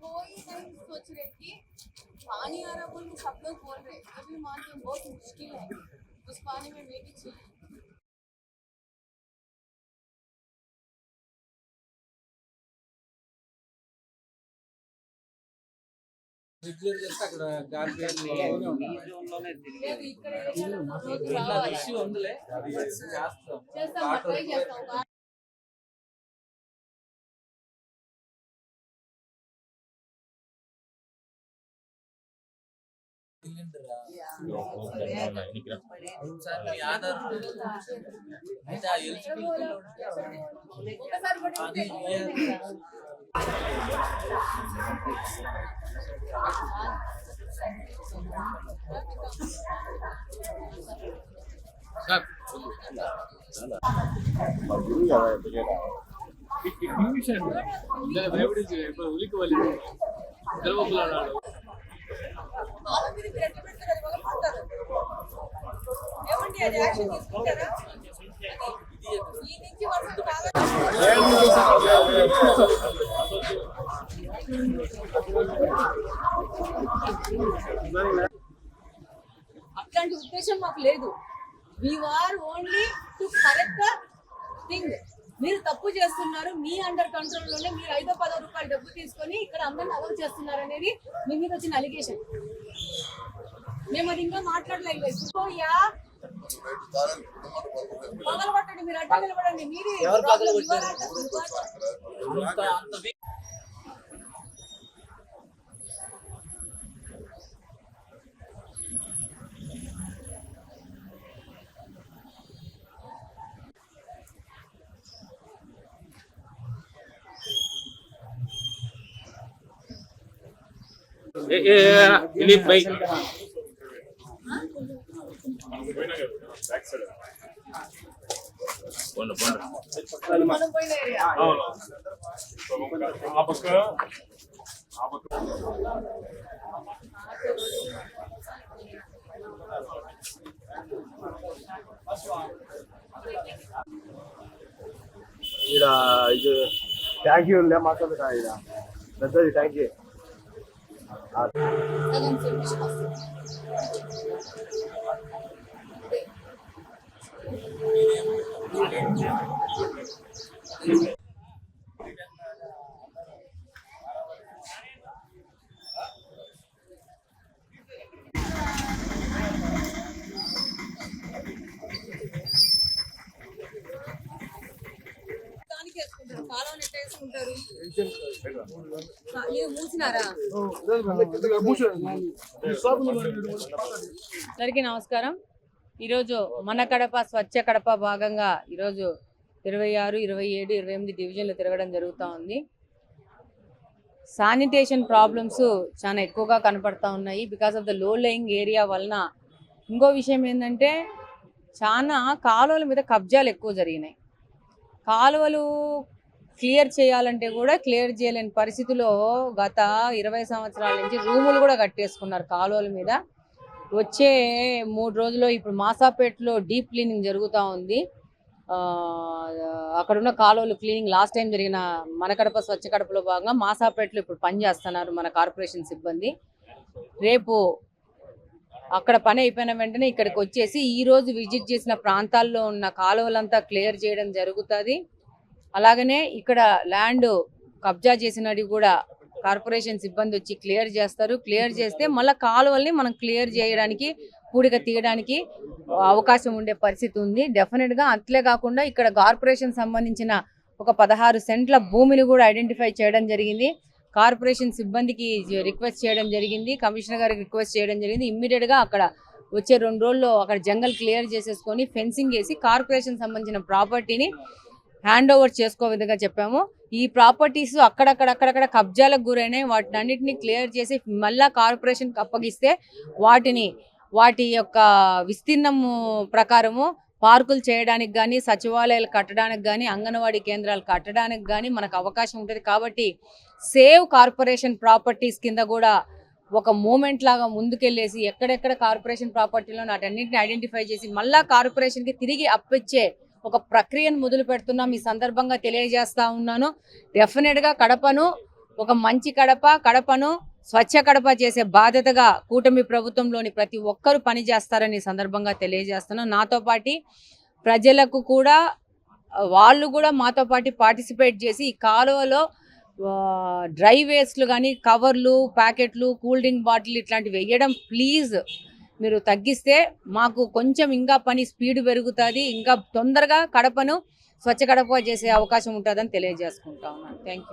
कोई नहीं सोच रहे कि पानी आ रहा बोल के सब लोग बोल रहे तभी मानते हैं बहुत मुश्किल है उस पानी में मैं भी चाहिए। రెగ్యులర్ చేస్తే అక్కడ గాలి ఇష్యూ ఉందిలే చేస్తాం ट्राई చేస్తాం సార్ మీ ఆధార్ అయితే ఆ ఎలిజిబిలిటీ ఒకసారి అట్లాంటి ఉద్దేశం మాకు లేదు. We are only to correct the thing. మీరు తప్పు చేస్తున్నారు, మీ అండర్ కంట్రోల్ లోనే మీరు 5-10 రూపాయలు డబ్బు తీసుకొని ఇక్కడ అందరిని అలౌ చేస్తున్నారు అనేది మీ మీద వచ్చిన అలిగేషన్. మేము అది ఇంకా మాట్లాడలేదు. పగలగొట్టండి, మీరు అడ్డు నిలబడండి. మీరు दिलीप भाई थैंक यू थैंक यू అందరికీ నమస్కారం. ఈరోజు మన కడప స్వచ్ఛ కడప భాగంగా ఈరోజు 26, 27, 28 డివిజన్లు తిరగడం జరుగుతూ ఉంది. శానిటేషన్ ప్రాబ్లమ్స్ చాలా ఎక్కువగా కనపడతా ఉన్నాయి because of the low lying area వలన. ఇంకో విషయం ఏంటంటే చాలా కాలువల మీద కబ్జాలు ఎక్కువ జరిగినాయి. కాలువలు క్లియర్ చేయాలంటే కూడా క్లియర్ చేయలేని పరిస్థితిలో గత 20 సంవత్సరాల నుంచి రూములు కూడా కట్టేసుకున్నారు కాలువల మీద. వచ్చే 3 రోజుల్లో ఇప్పుడు మాసాపేటలో డీప్ క్లీనింగ్ జరుగుతూ ఉంది. అక్కడున్న కాలువలు క్లీనింగ్ లాస్ట్ టైం జరిగిన మన కడప స్వచ్ఛ కడపలో భాగంగా మాసాపేటలో ఇప్పుడు పని చేస్తున్నారు మన కార్పొరేషన్ సిబ్బంది. రేపు అక్కడ పని అయిపోయిన వెంటనే ఇక్కడికి వచ్చేసి ఈరోజు విజిట్ చేసిన ప్రాంతాల్లో ఉన్న కాలువలంతా క్లియర్ చేయడం జరుగుతుంది. అలాగనే ఇక్కడ ల్యాండ్ కబ్జా చేసినవి కూడా కార్పొరేషన్ సిబ్బంది వచ్చి క్లియర్ చేస్తారు. క్లియర్ చేస్తే మళ్ళీ కాలువల్ని మనం క్లియర్ చేయడానికి పూడిక తీయడానికి అవకాశం ఉండే పరిస్థితి ఉంది డెఫినెట్గా. అట్లే కాకుండా ఇక్కడ కార్పొరేషన్ సంబంధించిన ఒక 16 సెంట్ల భూమిని కూడా ఐడెంటిఫై చేయడం జరిగింది. కార్పొరేషన్ సిబ్బందికి రిక్వెస్ట్ చేయడం జరిగింది, కమిషనర్ గారికి రిక్వెస్ట్ చేయడం జరిగింది. ఇమ్మీడియట్గా అక్కడ వచ్చే 2 రోజుల్లో అక్కడ జంగల్ క్లియర్ చేసేసుకొని ఫెన్సింగ్ వేసి కార్పొరేషన్ సంబంధించిన ప్రాపర్టీని హ్యాండ్ ఓవర్ చేసుకో విధంగా చెప్పాము. ఈ ప్రాపర్టీస్ అక్కడక్కడ కబ్జాలకు గురైనాయి. వాటిని అన్నింటినీ క్లియర్ చేసి మళ్ళా కార్పొరేషన్కి అప్పగిస్తే వాటి యొక్క విస్తీర్ణము ప్రకారము పార్కులు చేయడానికి కానీ, సచివాలయాలు కట్టడానికి కానీ, అంగన్వాడీ కేంద్రాలు కట్టడానికి కానీ మనకు అవకాశం ఉంటుంది. కాబట్టి సేవ్ కార్పొరేషన్ ప్రాపర్టీస్ కింద కూడా ఒక మూమెంట్ లాగా ముందుకెళ్ళేసి ఎక్కడెక్కడ కార్పొరేషన్ ప్రాపర్టీలో వాటన్నింటిని ఐడెంటిఫై చేసి మళ్ళా కార్పొరేషన్కి తిరిగి అప్పిచ్చే ఒక ప్రక్రియను మొదలు పెడుతున్నాం. ఈ సందర్భంగా తెలియజేస్తా ఉన్నాను. డెఫినెట్గా కడపను ఒక మంచి కడపను స్వచ్ఛ కడప చేసే బాధ్యతగా కూటమి ప్రభుత్వంలోని ప్రతి ఒక్కరూ పనిచేస్తారని ఈ సందర్భంగా తెలియజేస్తున్నాను. నాతో పాటు ప్రజలకు కూడా వాళ్ళు కూడా మాతో పాటు పార్టిసిపేట్ చేసి ఈ కాలువలో డ్రై వేస్ట్లు కానీ కవర్లు ప్యాకెట్లు కూల్ డ్రింక్ బాటిల్ ఇట్లాంటివి వేయడం ప్లీజ్ మీరు తగ్గిస్తే మాకు కొంచెం ఇంకా పని స్పీడ్ పెరుగుతుంది, ఇంకా తొందరగా కడపను స్వచ్ఛ కడప చేసే అవకాశం ఉంటుందని తెలియజేసుకుంటా ఉన్నాను. Thank you.